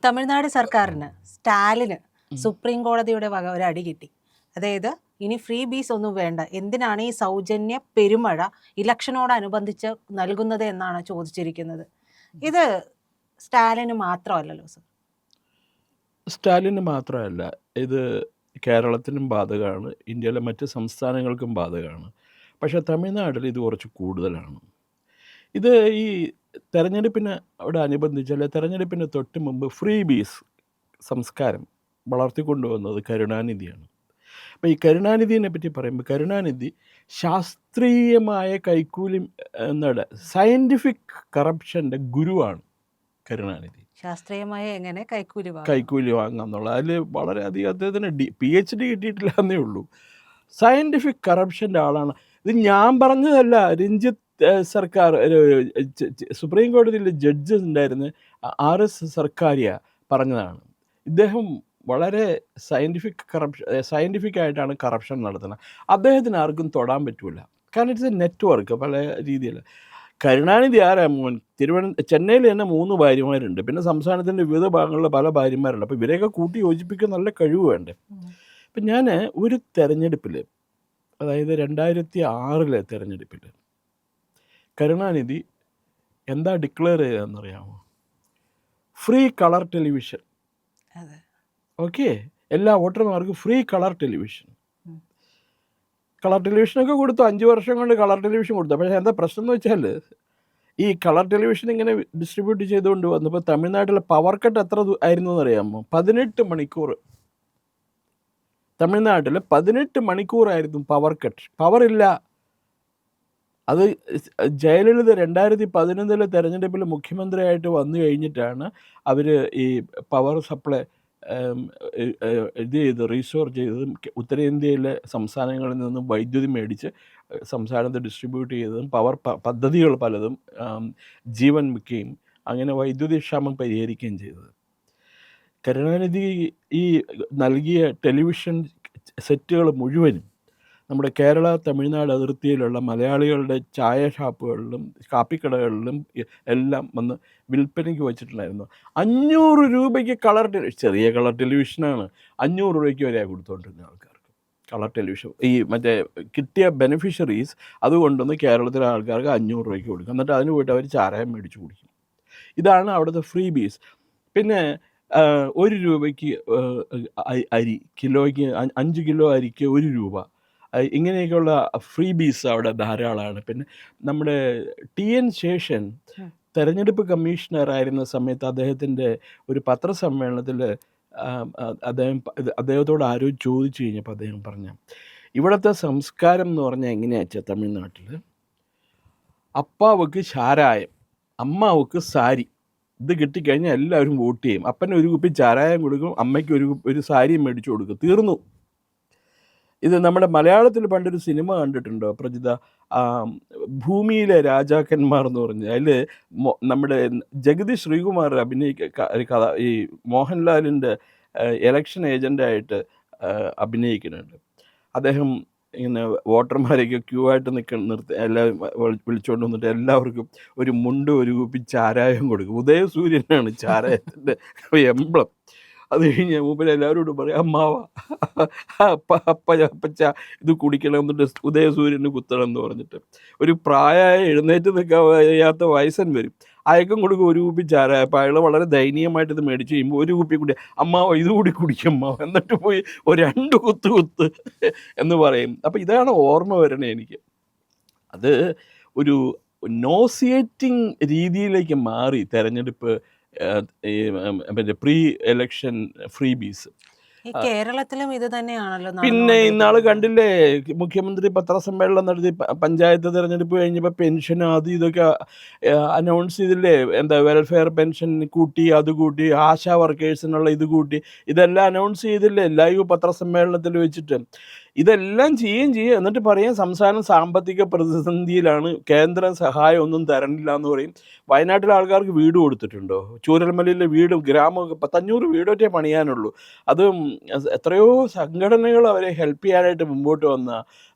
തമിഴ്നാട് സർക്കാരിന് സ്റ്റാലിന് സുപ്രീം കോടതിയുടെ വക ഒരു അടി കിട്ടി. അതായത് ഇനി ഫ്രീ ബീസ് ഒന്നും വേണ്ട, എന്തിനാണ് ഈ സൗജന്യ പെരുമഴ ഇലക്ഷനോടനുബന്ധിച്ച് നൽകുന്നത് എന്നാണ് ചോദിച്ചിരിക്കുന്നത്. ഇത് സ്റ്റാലിന് മാത്രമല്ലല്ലോ സർ. സ്റ്റാലിന് മാത്രമല്ല, ഇത് കേരളത്തിനും ബാധകമാണ്, ഇന്ത്യയിലെ മറ്റ് സംസ്ഥാനങ്ങൾക്കും ബാധകമാണ്. പക്ഷേ തമിഴ്നാട്ടിൽ ഇത് കുറച്ച് കൂടുതലാണ്. ഇത് ഈ തെരഞ്ഞെടുപ്പിന് അവിടെ അനുബന്ധിച്ച്, അല്ലെ തെരഞ്ഞെടുപ്പിന് തൊട്ട് മുമ്പ് ഫ്രീ ബീസ് സംസ്കാരം വളർത്തിക്കൊണ്ടുവന്നത് കരുണാനിധിയാണ്. അപ്പോൾ ഈ കരുണാനിധിയെ പറ്റി പറയുമ്പോൾ, കരുണാനിധി ശാസ്ത്രീയമായ കൈക്കൂലി എന്താണ് സയൻറ്റിഫിക് കറപ്ഷൻ്റെ ഗുരുവാണ് കരുണാനിധി. ശാസ്ത്രീയമായ എങ്ങനെ കൈക്കൂലി വാങ്ങാം എന്നുള്ളത് അതിൽ വളരെയധികം അദ്ദേഹത്തിന് PhD കിട്ടിയിട്ടില്ല എന്നേ ഉള്ളൂ. സയൻറ്റിഫിക് കറപ്ഷൻ്റെ ആളാണ്. ഇത് ഞാൻ പറഞ്ഞതല്ല, രഞ്ജിത്ത് സർക്കാർ സുപ്രീം കോടതിയിലെ ജഡ്ജ് ഉണ്ടായിരുന്ന RS സർക്കാരിയ പറഞ്ഞതാണ്. ഇദ്ദേഹം വളരെ സയൻറ്റിഫിക് ആയിട്ടാണ് കറപ്ഷൻ നടത്തുന്നത്. അദ്ദേഹത്തിന് ആർക്കും തൊടാൻ പറ്റില്ല, കാരണം ഇറ്റ്സ് എ നെറ്റ്വർക്ക് പല രീതിയിൽ. കരുണാനിധി ആരാ മോൻ? ചെന്നൈയിൽ തന്നെ 3 ഭാര്യമാരുണ്ട്, പിന്നെ സംസ്ഥാനത്തിൻ്റെ വിവിധ ഭാഗങ്ങളിൽ പല ഭാര്യമാരുണ്ട്. അപ്പോൾ ഇവരെയൊക്കെ കൂട്ടി യോജിപ്പിക്കാൻ നല്ല കഴിവ് വേണ്ടേ? ഇപ്പം ഞാൻ ഒരു തെരഞ്ഞെടുപ്പിൽ, അതായത് 2006 തെരഞ്ഞെടുപ്പിൽ കരുണാനിധി എന്താ ഡിക്ലെയർ ചെയ്തതെന്നറിയാമോ? Free colour television. ഓക്കെ, എല്ലാ വോട്ടർമാർക്കും ഫ്രീ കളർ ടെലിവിഷൻ. കളർ ടെലിവിഷനൊക്കെ കൊടുത്തു, 5 വർഷം കൊണ്ട് കളർ ടെലിവിഷൻ കൊടുത്തു. പക്ഷേ എന്താ പ്രശ്നം എന്ന് വെച്ചാൽ, ഈ കളർ ടെലിവിഷൻ ഇങ്ങനെ ഡിസ്ട്രിബ്യൂട്ട് ചെയ്തുകൊണ്ട് വന്നപ്പോൾ തമിഴ്നാട്ടിലെ പവർ കട്ട് എത്ര ആയിരുന്നു എന്നറിയാമോ? 18 മണിക്കൂർ. തമിഴ്നാട്ടിൽ 18 മണിക്കൂറായിരുന്നു പവർ കട്ട്. പവറില്ല. അത് ജയലളിത 2011 തെരഞ്ഞെടുപ്പിൽ മുഖ്യമന്ത്രിയായിട്ട് വന്നു കഴിഞ്ഞിട്ടാണ് അവർ ഈ പവർ സപ്ലൈ റീസ്റ്റോർ ചെയ്തതും ഉത്തരേന്ത്യയിലെ സംസ്ഥാനങ്ങളിൽ നിന്നും വൈദ്യുതി മേടിച്ച് സംസ്ഥാനത്ത് ഡിസ്ട്രിബ്യൂട്ട് ചെയ്തതും പവർ പദ്ധതികൾ പലതും ജീവൻ വയ്ക്കുകയും അങ്ങനെ വൈദ്യുതി ക്ഷാമം പരിഹരിക്കുകയും ചെയ്തത്. കരുണാനിധി ഈ നൽകിയ ടെലിവിഷൻ സെറ്റുകൾ മുഴുവനും നമ്മുടെ കേരള തമിഴ്നാട് അതിർത്തിയിലുള്ള മലയാളികളുടെ ചായ ഷാപ്പുകളിലും കാപ്പിക്കടകളിലും എല്ലാം വന്ന് വിൽപ്പനയ്ക്ക് വെച്ചിട്ടുണ്ടായിരുന്നു. 500 രൂപയ്ക്ക് കളർ ചെറിയ കളർ ടെലിവിഷനാണ്, 500 രൂപയ്ക്ക് വരെയാണ് കൊടുത്തുകൊണ്ടിരുന്ന ആൾക്കാർക്ക് കളർ ടെലിവിഷൻ. ഈ മറ്റേ കിട്ടിയ ബെനിഫിഷ്യറീസ് അതുകൊണ്ടൊന്ന് കേരളത്തിലെ ആൾക്കാർക്ക് 500 രൂപയ്ക്ക് കൊടുക്കും, എന്നിട്ട് അതിന് പോയിട്ട് അവർ ചാരായം മേടിച്ച് കുടിക്കും. ഇതാണ് അവിടുത്തെ ഫ്രീ ബീസ്. പിന്നെ 1 രൂപയ്ക്ക് അരി, കിലോയ്ക്ക് 5 കിലോ അരിക്ക് 1 രൂപ, ഇങ്ങനെയൊക്കെയുള്ള ഫ്രീ ബീസ് അവിടെ ധാരാളമാണ്. പിന്നെ നമ്മുടെ TN ശേഷൻ തെരഞ്ഞെടുപ്പ് കമ്മീഷണറായിരുന്ന സമയത്ത് അദ്ദേഹത്തിൻ്റെ ഒരു പത്രസമ്മേളനത്തിൽ അദ്ദേഹത്തോട് ആരോ ചോദിച്ചു കഴിഞ്ഞപ്പോൾ അദ്ദേഹം പറഞ്ഞ, ഇവിടുത്തെ സംസ്കാരം എന്ന് പറഞ്ഞാൽ എങ്ങനെയാ വെച്ചാൽ, തമിഴ്നാട്ടിൽ അപ്പാവക്ക് ചാരായം, അമ്മാവക്ക് സാരി, ഇത് കിട്ടിക്കഴിഞ്ഞാൽ എല്ലാവരും വോട്ട് ചെയ്യും. അപ്പന് ഒരു കുപ്പി ചാരായം കൊടുക്കും, അമ്മയ്ക്ക് ഒരു സാരിയും മേടിച്ചു കൊടുക്കും, തീർന്നു. ഇത് നമ്മുടെ മലയാളത്തിൽ പണ്ടൊരു സിനിമ കണ്ടിട്ടുണ്ടോ പ്രജിത, ഭൂമിയിലെ രാജാക്കന്മാർ എന്ന് പറഞ്ഞ്, അതിൽ നമ്മുടെ ജഗതി ശ്രീകുമാർ കഥ, ഈ മോഹൻലാലിൻ്റെ ഇലക്ഷൻ ഏജൻ്റായിട്ട് അഭിനയിക്കുന്നുണ്ട്. അദ്ദേഹം ഇങ്ങനെ വോട്ടർമാരെയൊക്കെ ക്യൂ ആയിട്ട് നിർത്തി എല്ലാവരും വിളിച്ചുകൊണ്ട് വന്നിട്ട് എല്ലാവർക്കും ഒരു മുണ്ട്, ഒരു കുപ്പി ചാരായം കൊടുക്കും. ഉദയസൂര്യനാണ് ചാരായത്തിൻ്റെ എംബ്ലം. അത് കഴിഞ്ഞ് മൂപ്പര് എല്ലാവരോടും പറയും, അമ്മാവ അപ്പച്ച ഇത് കുടിക്കണം എന്നിട്ട് ഉദയസൂര്യന് കുത്തണം എന്ന് പറഞ്ഞിട്ട്. ഒരു പ്രായമായ എഴുന്നേറ്റ് നിൽക്കാൻ വയ്യാത്ത വയസ്സൻ വരും, അയക്കം കൊടുക്കും 1 കുപ്പി ചാരായ. അപ്പോൾ അയാൾ വളരെ ദയനീയമായിട്ട് ഇത് മേടിച്ച് കഴിയുമ്പോൾ 1 കുപ്പി കൂടി, അമ്മാവ ഇതുകൂടി കുടിക്കും അമ്മാവ, എന്നിട്ട് പോയി ഒരു 2 കുത്ത് എന്ന് പറയും. അപ്പോൾ ഇതാണ് ഓർമ്മ വരണേ എനിക്ക്. അത് ഒരു നോസിയേറ്റിംഗ് രീതിയിലേക്ക് മാറി തെരഞ്ഞെടുപ്പ്, മറ്റേ പ്രീ എലക്ഷൻ ഫ്രീ ബീസ്. കേരളത്തിലും ഇത് തന്നെയാണല്ലോ. പിന്നെ ഇന്നാൾ കണ്ടില്ലേ, മുഖ്യമന്ത്രി പത്രസമ്മേളനം നടത്തി, പഞ്ചായത്ത് തിരഞ്ഞെടുപ്പ് കഴിഞ്ഞപ്പോൾ പെൻഷൻ അത് ഇതൊക്കെ അനൗൺസ് ചെയ്തില്ലേ, എന്താ വെൽഫെയർ പെൻഷൻ കൂട്ടി, അത് കൂട്ടി, ആശാ വർക്കേഴ്സിനുള്ള ഇത് കൂട്ടി, ഇതെല്ലാം അനൗൺസ് ചെയ്തില്ലേ ലൈവ് പത്രസമ്മേളനത്തിൽ വെച്ചിട്ട്. ഇതെല്ലാം ചെയ്യും, എന്നിട്ട് പറയാം സംസ്ഥാനം സാമ്പത്തിക പ്രതിസന്ധിയിലാണ്, കേന്ദ്ര സഹായം ഒന്നും തരണില്ല എന്ന് പറയും. വയനാട്ടിലെ ആൾക്കാർക്ക് വീട് കൊടുത്തിട്ടുണ്ടോ? ചൂരൽമലയിലെ വീട്, ഗ്രാമമൊക്കെ 500 വീടൊറ്റേ പണിയാനുള്ളൂ. അതും എത്രയോ സംഘടനകൾ അവരെ ഹെൽപ്പ് ചെയ്യാനായിട്ട് മുമ്പോട്ട് വന്ന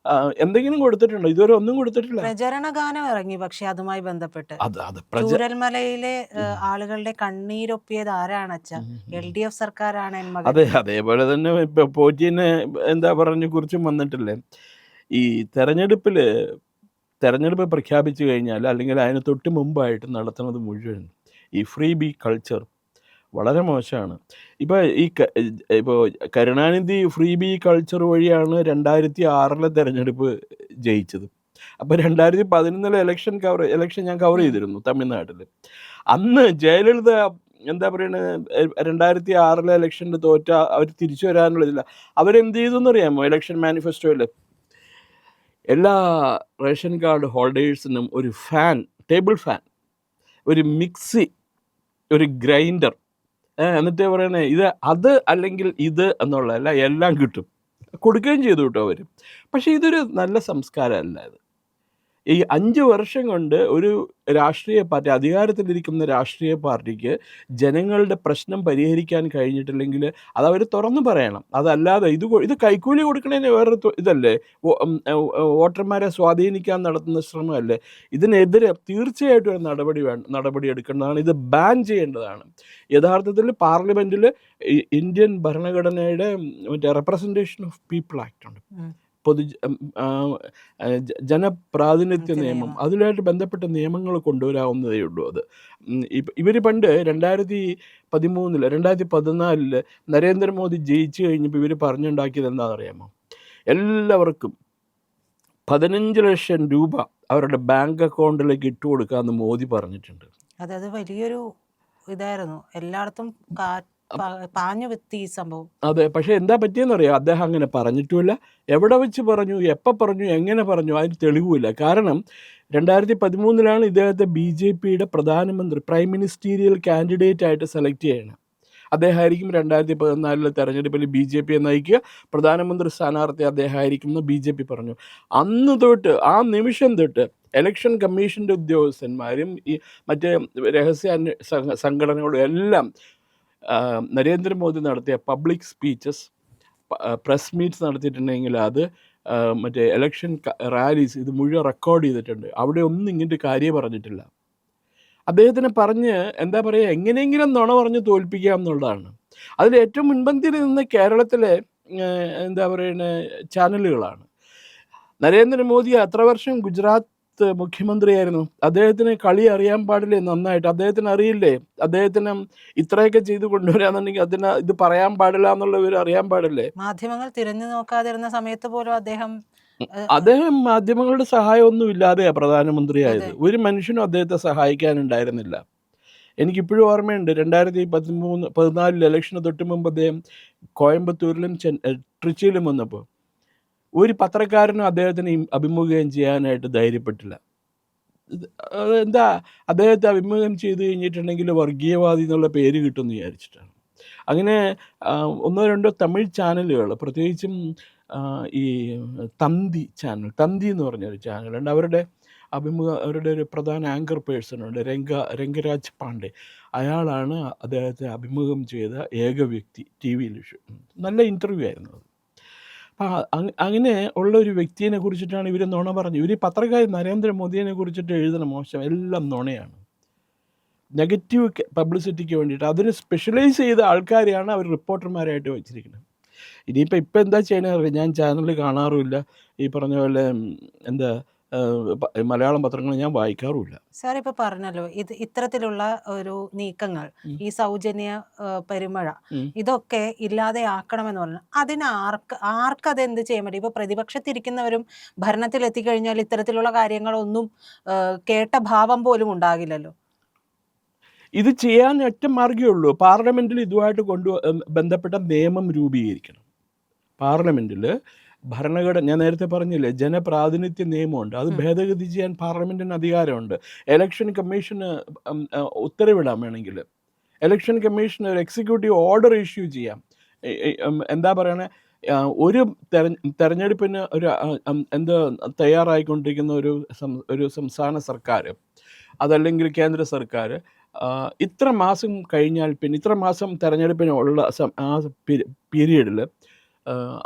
എന്തെങ്കിലും കൊടുത്തിട്ടുണ്ടോ? ഇതുവരെ ഒന്നും കൊടുത്തിട്ടില്ല. പ്രചരണ ഗാനം ഇറങ്ങി, പക്ഷെ അതുമായി ബന്ധപ്പെട്ട് അത് ചൂരൽമലയിലെ ആളുകളുടെ കണ്ണീരൊപ്പിയത് ആരാണച്ച? LDF സർക്കാരാണ് എൻ മകൻ. അതെ, അതേപോലെ തന്നെ ഇപ്പൊ പോറ്റീനെ എന്താ പറഞ്ഞ കുറിച്ചും വന്നിട്ടില്ലേ? ഈ തെരഞ്ഞെടുപ്പ് പ്രഖ്യാപിച്ചു കഴിഞ്ഞാൽ, അല്ലെങ്കിൽ അതിന് തൊട്ട് മുമ്പായിട്ട് നടത്തുന്നത് മുഴുവൻ ഈ ഫ്രീ ബി കൾച്ചർ വളരെ മോശമാണ്. ഇപ്പോൾ കരുണാനിധി ഫ്രീ ബി കൾച്ചർ വഴിയാണ് 2006 തെരഞ്ഞെടുപ്പ് ജയിച്ചത്. അപ്പോൾ 2011 ഇലക്ഷൻ ഞാൻ കവർ ചെയ്തിരുന്നു തമിഴ്നാട്ടിൽ. അന്ന് ജയലളിത എന്താ പറയുന്നത്, 2006 ഇലക്ഷനിൽ തോറ്റ അവർ തിരിച്ചു വരാനുള്ളതില്ല. അവരെന്ത് ചെയ്തു എന്നറിയാമോ? ഇലക്ഷൻ മാനിഫെസ്റ്റോയിൽ എല്ലാ റേഷൻ കാർഡ് ഹോൾഡേഴ്സിനും ഒരു ടേബിൾ ഫാൻ, ഒരു മിക്സി, ഒരു ഗ്രൈൻഡർ, എന്നിട്ട് പറയണേ അത് അല്ലെങ്കിൽ ഇത് എന്നുള്ളതല്ല, എല്ലാം കിട്ടും. കൊടുക്കുകയും ചെയ്തു കേട്ടോ അവർ. പക്ഷേ ഇതൊരു നല്ല സംസ്കാരമല്ല ഇത്. ഈ 5 വർഷം കൊണ്ട് ഒരു രാഷ്ട്രീയ പാർട്ടി, അധികാരത്തിലിരിക്കുന്ന രാഷ്ട്രീയ പാർട്ടിക്ക് ജനങ്ങളുടെ പ്രശ്നം പരിഹരിക്കാൻ കഴിഞ്ഞിട്ടില്ലെങ്കിൽ അതവർ തുറന്നു പറയണം. അതല്ലാതെ ഇത് കൈക്കൂലി കൊടുക്കണതിന് വേറൊരു ഇതല്ലേ, വോട്ടർമാരെ സ്വാധീനിക്കാൻ നടത്തുന്ന ശ്രമമല്ലേ. ഇതിനെതിരെ തീർച്ചയായിട്ടും ഒരു നടപടി എടുക്കേണ്ടതാണ്. ഇത് ബാൻ ചെയ്യേണ്ടതാണ്. യഥാർത്ഥത്തിൽ പാർലമെൻറ്റിൽ ഇന്ത്യൻ ഭരണഘടനയുടെ റെപ്രസെൻറ്റേഷൻ ഓഫ് പീപ്പിൾ ആക്ട് ഉണ്ട്, ജനപ്രാതിനിധ്യ നിയമം. അതിലായിട്ട് ബന്ധപ്പെട്ട നിയമങ്ങൾ കൊണ്ടുവരാവുന്നതേ ഉള്ളൂ. അത് ഇവർ പണ്ട് 2014 നരേന്ദ്രമോദി ജയിച്ചു കഴിഞ്ഞപ്പോൾ ഇവർ പറഞ്ഞുണ്ടാക്കിയത് എന്താണെന്നറിയാമോ? എല്ലാവർക്കും 15 ലക്ഷം രൂപ അവരുടെ ബാങ്ക് അക്കൗണ്ടിലേക്ക് ഇട്ട് കൊടുക്കാമെന്ന് മോദി പറഞ്ഞിട്ടുണ്ട്. അത് വലിയൊരു ഇതായിരുന്നു, എല്ലായിടത്തും പാഞ്ഞു വെത്തി ഈ സംഭവം. അതെ, പക്ഷേ എന്താ പറ്റിയെന്നറിയാം? അദ്ദേഹം അങ്ങനെ പറഞ്ഞിട്ടുമില്ല. എവിടെ വെച്ച് പറഞ്ഞു, എപ്പോൾ പറഞ്ഞു, എങ്ങനെ പറഞ്ഞു, അതിന് തെളിവുമില്ല. കാരണം 2013 ഇദ്ദേഹത്തെ BJPയുടെ പ്രൈം മിനിസ്റ്റീരിയൽ കാൻഡിഡേറ്റ് ആയിട്ട് സെലക്ട് ചെയ്യണം. അദ്ദേഹമായിരിക്കും 2014 തെരഞ്ഞെടുപ്പിൽ BJPയെ നയിക്കുക, പ്രധാനമന്ത്രി സ്ഥാനാർത്ഥി അദ്ദേഹമായിരിക്കും എന്ന് BJP പറഞ്ഞു. അന്ന് തൊട്ട്, ആ നിമിഷം തൊട്ട് ഇലക്ഷൻ കമ്മീഷൻ്റെ ഉദ്യോഗസ്ഥന്മാരും ഈ മറ്റേ രഹസ്യ സംഘടനകളും എല്ലാം നരേന്ദ്രമോദി നടത്തിയ പബ്ലിക് സ്പീച്ചസ്, പ്രസ് മീറ്റ്സ് നടത്തിയിട്ടുണ്ടെങ്കിൽ അത് മറ്റേ ഇലക്ഷൻ റാലീസ്, ഇത് മുഴുവൻ റെക്കോർഡ് ചെയ്തിട്ടുണ്ട്. അവിടെ ഒന്നും ഇങ്ങനത്തെ കാര്യം പറഞ്ഞിട്ടില്ല. അദ്ദേഹത്തിന് പറഞ്ഞ് എന്താ പറയുക, എങ്ങനെയെങ്കിലും നുണ പറഞ്ഞ് തോൽപ്പിക്കാം എന്നുള്ളതാണ്. അതിൽ ഏറ്റവും മുൻപന്തിയിൽ നിന്ന് കേരളത്തിലെ എന്താ പറയുന്നത് ചാനലുകളാണ്. നരേന്ദ്രമോദി അത്ര വർഷം ഗുജറാത്ത് മുഖ്യമന്ത്രിയായിരുന്നു. അദ്ദേഹത്തിന് കളി അറിയാൻ പാടില്ലേ? നന്നായിട്ട് അദ്ദേഹത്തിന് അറിയില്ലേ? അദ്ദേഹത്തിന് ഇത്രയൊക്കെ ചെയ്ത് കൊണ്ടുവരാന്നുണ്ടെങ്കിൽ ഇത് പറയാൻ പാടില്ല എന്നുള്ളവർ അറിയാൻ പാടില്ലേ? മാധ്യമങ്ങൾ തിരഞ്ഞു നോക്കാതിരുന്ന സമയത്ത് പോലും അദ്ദേഹം മാധ്യമങ്ങളുടെ സഹായമൊന്നും ഇല്ലാതെയാണ് പ്രധാനമന്ത്രിയായത്. ഒരു മനുഷ്യനും അദ്ദേഹത്തെ സഹായിക്കാനുണ്ടായിരുന്നില്ല. എനിക്കിപ്പോഴും ഓർമ്മയുണ്ട്, 2014 ഇലക്ഷന് തൊട്ട് മുമ്പ് അദ്ദേഹം കോയമ്പത്തൂരിലും ട്രിച്ചിയിലും വന്നപ്പോൾ ഒരു പത്രക്കാരനും അദ്ദേഹത്തിന് അഭിമുഖം ചെയ്യാനായിട്ട് ധൈര്യപ്പെട്ടില്ല. എന്താ, അദ്ദേഹത്തെ അഭിമുഖം ചെയ്ത് കഴിഞ്ഞിട്ടുണ്ടെങ്കിൽ വർഗീയവാദി എന്നുള്ള പേര് കിട്ടുമെന്ന് വിചാരിച്ചിട്ടാണ്. അങ്ങനെ 1-2 തമിഴ് ചാനലുകൾ, പ്രത്യേകിച്ചും ഈ തന്തി എന്ന് പറഞ്ഞൊരു ചാനലുണ്ട്. അവരുടെ ഒരു പ്രധാന ആങ്കർ പേഴ്സണുണ്ട്, രംഗരാജ് പാണ്ഡെ. അയാളാണ് അദ്ദേഹത്തെ അഭിമുഖം ചെയ്ത ഏക വ്യക്തി TV-യിൽ. നല്ല ഇൻ്റർവ്യൂ ആയിരുന്നു അത്. അപ്പം അങ്ങനെ ഉള്ള ഒരു വ്യക്തിയെ കുറിച്ചിട്ടാണ് ഇവർ നുണ പറഞ്ഞു. ഇവർ പത്രക്കാർ നരേന്ദ്രമോദിയെ കുറിച്ചിട്ട് എഴുതണം മോശം, എല്ലാം നുണയാണ്. നെഗറ്റീവ് പബ്ലിസിറ്റിക്ക് വേണ്ടിയിട്ട് അതിന് സ്പെഷ്യലൈസ് ചെയ്ത ആൾക്കാരെയാണ് അവർ റിപ്പോർട്ടർമാരായിട്ട് വെച്ചിരിക്കുന്നത്. ഇപ്പം എന്താ ചെയ്യണമെന്ന് അറിയാം, ഞാൻ ചാനൽ കാണാറുമില്ല. ഈ പറഞ്ഞ പോലെ എന്താ മലയാളം പത്രങ്ങൾ ഞാൻ വായിക്കാറുമില്ല. സാർ ഇപ്പോൾ പറഞ്ഞല്ലോ, ഇത്തരത്തിലുള്ള ഒരു നീക്കങ്ങൾ, ഈ സൗജന്യ പെരുമഴ, ഇതൊക്കെ ഇല്ലാതെ ആക്കണമെന്ന് പറഞ്ഞു. അതിന് ആർക്കതെന്ത് ചെയ്യാൻ പറ്റും? ഇപ്പോൾ പ്രതിപക്ഷത്തിരിക്കുന്നവരും ഭരണത്തിൽ എത്തിക്കഴിഞ്ഞാൽ ഇത്തരത്തിലുള്ള കാര്യങ്ങളൊന്നും കേട്ട ഭാവം പോലും ഉണ്ടാകില്ലല്ലോ. ഇത് ചെയ്യാൻ ഒറ്റ മാർഗ്ഗമേ ഉള്ളൂ. പാർലമെൻറ്റിൽ ഇതുമായിട്ട് ബന്ധപ്പെട്ട നിയമം രൂപീകരിക്കണം. പാർലമെൻറ്റിൽ ഭരണഘടന, ഞാൻ നേരത്തെ പറഞ്ഞില്ലേ, ജനപ്രാതിനിധ്യ നിയമമുണ്ട്. അത് ഭേദഗതി ചെയ്യാൻ പാർലമെൻറ്റിന് അധികാരമുണ്ട്. ഇലക്ഷൻ കമ്മീഷന് ഉത്തരവിടാൻ വേണമെങ്കിൽ ഇലക്ഷൻ കമ്മീഷന് ഒരു എക്സിക്യൂട്ടീവ് ഓർഡർ ഇഷ്യൂ ചെയ്യാം. എന്താ പറയണേ, ഒരു തെരഞ്ഞെടുപ്പിന് തയ്യാറായിക്കൊണ്ടിരിക്കുന്ന ഒരു സംസ്ഥാന സർക്കാർ, അതല്ലെങ്കിൽ കേന്ദ്ര സർക്കാർ, ഇത്ര മാസം കഴിഞ്ഞാൽ പിന്നെ ഇത്ര മാസം തെരഞ്ഞെടുപ്പിനുള്ള ആ പീരീഡിൽ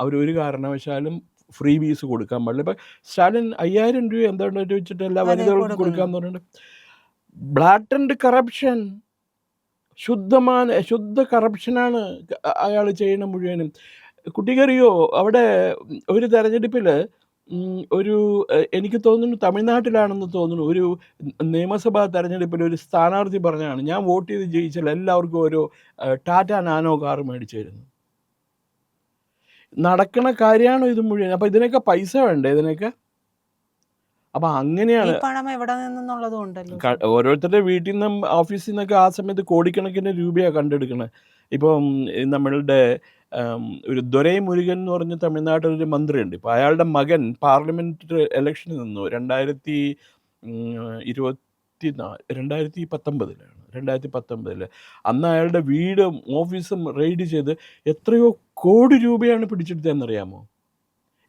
അവരൊരു കാരണവശാലും ഫ്രീ ബീസ് കൊടുക്കാൻ പാടില്ല. ഇപ്പം സ്റ്റാലിൻ 5000 രൂപ എന്താണെന്ന് വെച്ചിട്ട് എല്ലാ അതെ, വനിതകൾക്കും കൊടുക്കുന്നു. കൊടുക്കാന്ന് പറഞ്ഞിട്ട് ബ്ലാറ്റൻഡ് കറപ്ഷൻ, ശുദ്ധ കറപ്ഷനാണ് അയാൾ ചെയ്യണ മുഴുവനും. കുട്ടിക്കറിയോ, അവിടെ ഒരു തെരഞ്ഞെടുപ്പിൽ എനിക്ക് തോന്നുന്നു തമിഴ്നാട്ടിലാണെന്ന് തോന്നുന്നു, ഒരു നിയമസഭാ തെരഞ്ഞെടുപ്പിൽ ഒരു സ്ഥാനാർത്ഥി പറഞ്ഞാണ്, ഞാൻ വോട്ട് ചെയ്ത് ജയിച്ചാൽ എല്ലാവർക്കും ഒരു ടാറ്റ നാനോ കാർ മേടിച്ചു തരുന്നു. നടക്കണ കാര്യമാണോ ഇത് മുഴുവൻ? അപ്പം ഇതിനൊക്കെ പൈസ വേണ്ടേ ഇതിനൊക്കെ? അപ്പം ഈ അങ്ങനെയാണ് പണം എവിടെ നിന്നുള്ളതും ഉണ്ടല്ലോ. ഓരോരുത്തരുടെ വീട്ടിൽ നിന്നും ഓഫീസിൽ നിന്നൊക്കെ ആ സമയത്ത് കോടിക്കണക്കിന് രൂപയാണ് കണ്ടെടുക്കണത്. ഇപ്പം നമ്മളുടെ ഒരു ദൊരൈ മുരുകൻ എന്ന് പറഞ്ഞ തമിഴ്നാട്ടിലൊരു മന്ത്രിയുണ്ട്. ഇപ്പോൾ അയാളുടെ മകൻ പാർലമെൻറ്റ് ഇലക്ഷന് നിന്നു 2019 അന്ന് അയാളുടെ വീടും ഓഫീസും റെയ്ഡ് ചെയ്ത് എത്രയോ കോടി രൂപയാണ് പിടിച്ചെടുത്തതെന്നറിയാമോ?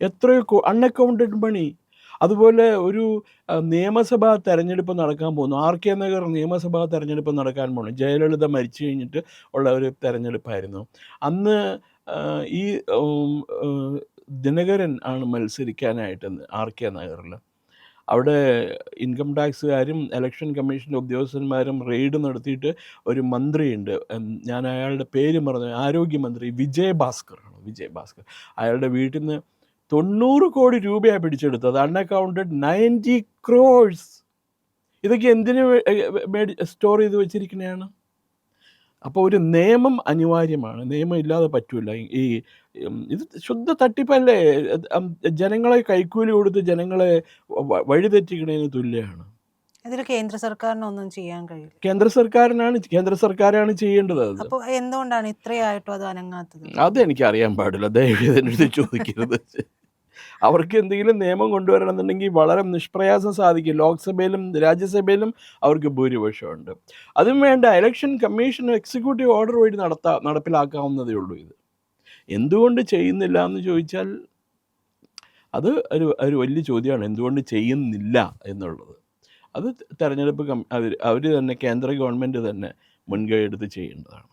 എത്രയോ അൺഅക്കൗണ്ടഡ് മണി. അതുപോലെ ഒരു നിയമസഭാ തെരഞ്ഞെടുപ്പ് നടക്കാൻ പോകുന്നു, RK നഗർ നിയമസഭാ തെരഞ്ഞെടുപ്പ് നടക്കാൻ പോകുന്നു. ജയലളിത മരിച്ചു കഴിഞ്ഞിട്ട് ഉള്ള ഒരു തെരഞ്ഞെടുപ്പായിരുന്നു. അന്ന് ഈ ദിനകരൻ ആണ് മത്സരിക്കാനായിട്ട് RK നഗറിൽ. അവിടെ ഇൻകം ടാക്സുകാരും ഇലക്ഷൻ കമ്മീഷൻ്റെ ഉദ്യോഗസ്ഥന്മാരും റെയ്ഡ് നടത്തിയിട്ട് ഒരു മന്ത്രിയുണ്ട്, ഞാൻ അയാളുടെ പേര് മറന്നു, ആരോഗ്യമന്ത്രി വിജയ് ഭാസ്കർ. അയാളുടെ വീട്ടിൽ നിന്ന് 90 കോടി രൂപയാണ് പിടിച്ചെടുത്തത്, അൺഅക്കൗണ്ടഡ് 90 crores. ഇതൊക്കെ എന്തിനു സ്റ്റോർ ചെയ്ത് വെച്ചിരിക്കുന്നതാണ്? അപ്പോൾ ഒരു നിയമം അനിവാര്യമാണ്, നിയമം ഇല്ലാതെ പറ്റില്ല. ഇത് ശുദ്ധ തട്ടിപ്പല്ലേ? ജനങ്ങളെ കൈക്കൂലി കൊടുത്ത് ജനങ്ങളെ വഴിതെറ്റിക്കണതിന് തുല്യമാണ്. ഇതിൽ കേന്ദ്ര സർക്കാരിനൊന്നും ചെയ്യാൻ കഴിയില്ല. കേന്ദ്ര സർക്കാരാണ് ചെയ്യേണ്ടത്. അത് അപ്പോൾ എന്തുകൊണ്ടാണ് ഇത്രയായിട്ടും അത് അനങ്ങാത്തത്? അതെനിക്ക് അറിയാൻ പാടില്ല, ദയവ് ഇതിനടുത്ത് ചോദിക്കരുത്. അവർക്ക് എന്തെങ്കിലും നിയമം കൊണ്ടുവരണമെന്നുണ്ടെങ്കിൽ വളരെ നിഷ്പ്രയാസം സാധിക്കും. ലോക്സഭയിലും രാജ്യസഭയിലും അവർക്ക് ഭൂരിപക്ഷമുണ്ട്. അതും വേണ്ട, ഇലക്ഷൻ കമ്മീഷൻ എക്സിക്യൂട്ടീവ് ഓർഡർ വഴി നടപ്പിലാക്കാവുന്നതേ ഉള്ളൂ. ഇത് എന്തുകൊണ്ട് ചെയ്യുന്നില്ല എന്ന് ചോദിച്ചാൽ അത് ഒരു വലിയ ചോദ്യമാണ്, എന്തുകൊണ്ട് ചെയ്യുന്നില്ല എന്നുള്ളത്. അത് തെരഞ്ഞെടുപ്പ് അവർ തന്നെ, കേന്ദ്ര ഗവൺമെൻറ് തന്നെ മുൻകൈ എടുത്ത് ചെയ്യേണ്ടതാണ്.